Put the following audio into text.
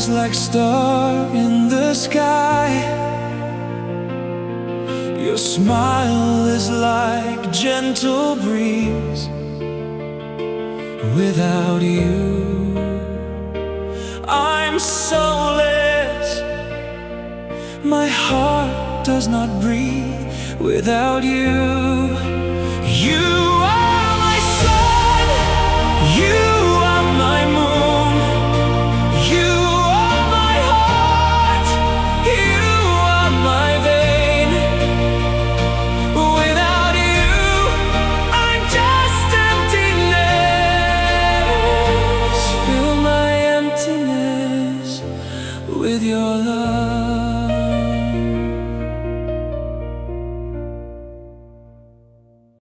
is like a star in the sky. Your smile is like a gentle breeze. Without you, I'm soulless. My heart does not breathe without you. You are my sun, you are my moon, you are my heart, you are my vein. Without you, I'm just emptiness. Fill my emptiness with your love.